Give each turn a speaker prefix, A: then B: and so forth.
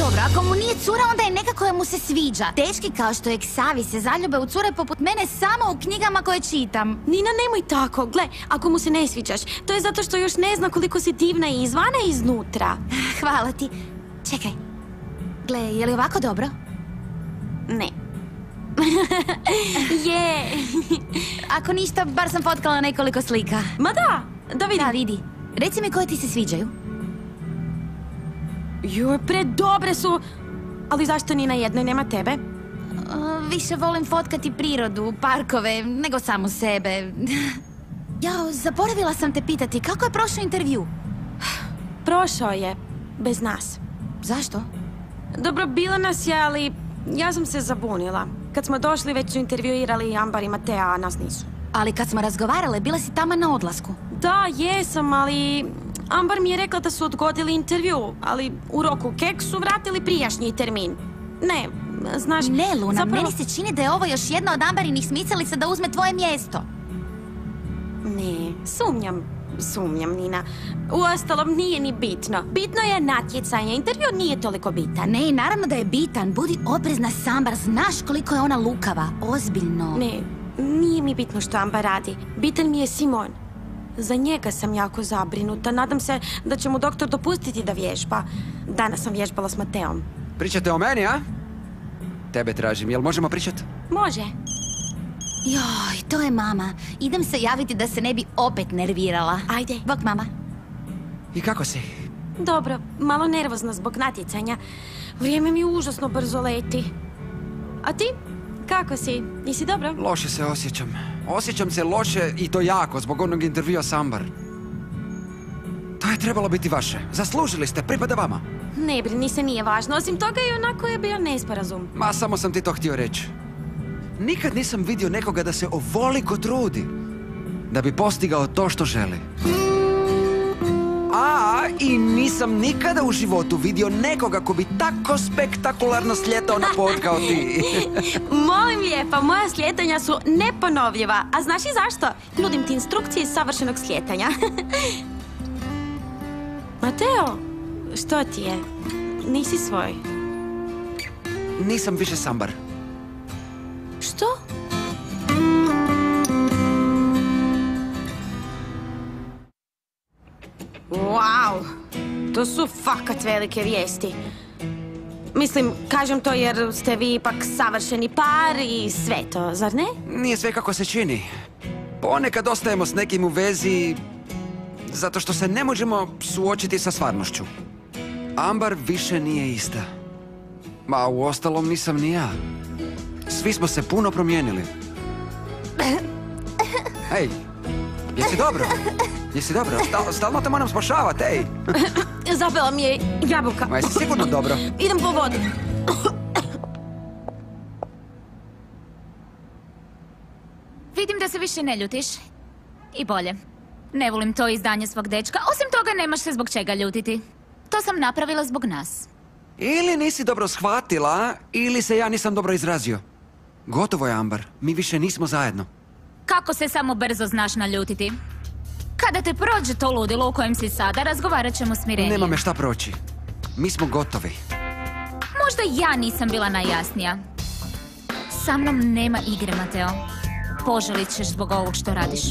A: Dobro, ako mu nije cura, onda je neka koja mu se sviđa. Dečki kao što je Ksavi se zaljube u cure poput mene samo u knjigama koje čitam.
B: Nina, nemoj tako. Gle, ako mu se ne sviđaš, to je zato što još ne zna koliko si divna i izvana i iznutra.
A: Hvala ti. Čekaj. Gle, je li ovako dobro?
B: Ne. Je.
A: Ako ništa, bar sam fotkala nekoliko slika.
B: Ma da vidim.
A: Da, vidi. Reci mi koje ti se sviđaju.
B: Joj, predobre su. Ali zašto ni na jednoj nema tebe?
A: Više volim fotkati prirodu, parkove, nego samo sebe. Jao, zaboravila sam te pitati, kako je prošao intervju?
B: Prošao je, bez nas.
A: Zašto?
B: Dobro, bilo nas je, ali ja sam se zabunila. Kad smo došli, već su intervjuirali Ambar i Matea, a nas nisu.
A: Ali kad smo razgovarale, bila si tamo na odlasku.
B: Da, jesam, ali Ambar mi je rekla da su odgodili intervju, ali u roku kek su vratili prijašnji termin. Ne, znaš...
A: Ne, Luna,
B: zapravo...
A: meni se čini da je ovo još jedna od Ambarinih smicalica da uzme tvoje mjesto.
B: Ne, sumnjam, Nina. Uostalom, nije ni bitno. Bitno je natjecanje, intervju nije toliko bitan.
A: Ne, naravno da je bitan. Budi oprezna s Ambar, znaš koliko je ona lukava. Ozbiljno.
B: Ne, nije mi bitno što Ambar radi. Bitan mi je Simon. Za njega sam jako zabrinuta. Nadam se da će mu doktor dopustiti da vježba. Danas sam vježbala s Mateom.
C: Pričate o meni, a? Tebe tražim, jel možemo pričat?
B: Može.
A: Joj, to je mama. Idem se javiti da se ne bi opet nervirala.
B: Ajde.
A: Bok, mama.
C: I kako si?
B: Dobro, malo nervozna zbog natjecanja. Vrijeme mi užasno brzo leti. A ti? Kako si? Nisi dobro?
C: Loše se osjećam. Osjećam se loše i to jako zbog onog intervjua s Ambar. To je trebalo biti vaše. Zaslužili ste, pripada vama.
B: Ne brini se, nije važno. Osim toga i onako je bio nesporazum.
C: Ma, samo sam ti to htio reći. Nikad nisam vidio nekoga da se ovoliko trudi da bi postigao to što želi. I nisam nikada u životu vidio nekoga ko bi tako spektakularno slijetao na pod kao ti.
B: Molim lijepa, moja slijetanja su neponovljiva. A znaš i zašto? Nudim ti instrukcije iz savršenog slijetanja. Mateo, što ti je? Nisi svoj.
C: Nisam više s Ambar.
B: Što? Wow, to su fakat velike vijesti. Mislim, kažem to jer ste vi ipak savršeni par i sve to, zar ne?
C: Nije sve kako se čini. Ponekad ostajemo s nekim u vezi zato što se ne možemo suočiti sa stvarnošću. Ambar više nije ista. Ma, uostalom nisam ni ja. Svi smo se puno promijenili. Ej, jesi dobro? Jesi dobro? Stalno te moram spašavati, ej!
B: Zapela mi je jabuka.
C: Ma, jesi sigurno dobro?
B: Idem po vodu.
D: Vidim da se više ne ljutiš. I bolje. Ne volim to izdanje svog dečka. Osim toga, nemaš se zbog čega ljutiti. To sam napravila zbog nas.
C: Ili nisi dobro shvatila, ili se ja nisam dobro izrazio. Gotovo je, Ambar. Mi više nismo zajedno.
D: Kako se samo brzo znaš naljutiti? Kada te prođe to ludilo u kojem si sada, razgovarat ćemo smirenije.
C: Nema me šta proći. Mi smo gotovi.
D: Možda ja nisam bila najjasnija. Sa mnom nema igre, Mateo. Požalit ćeš zbog ovog što radiš.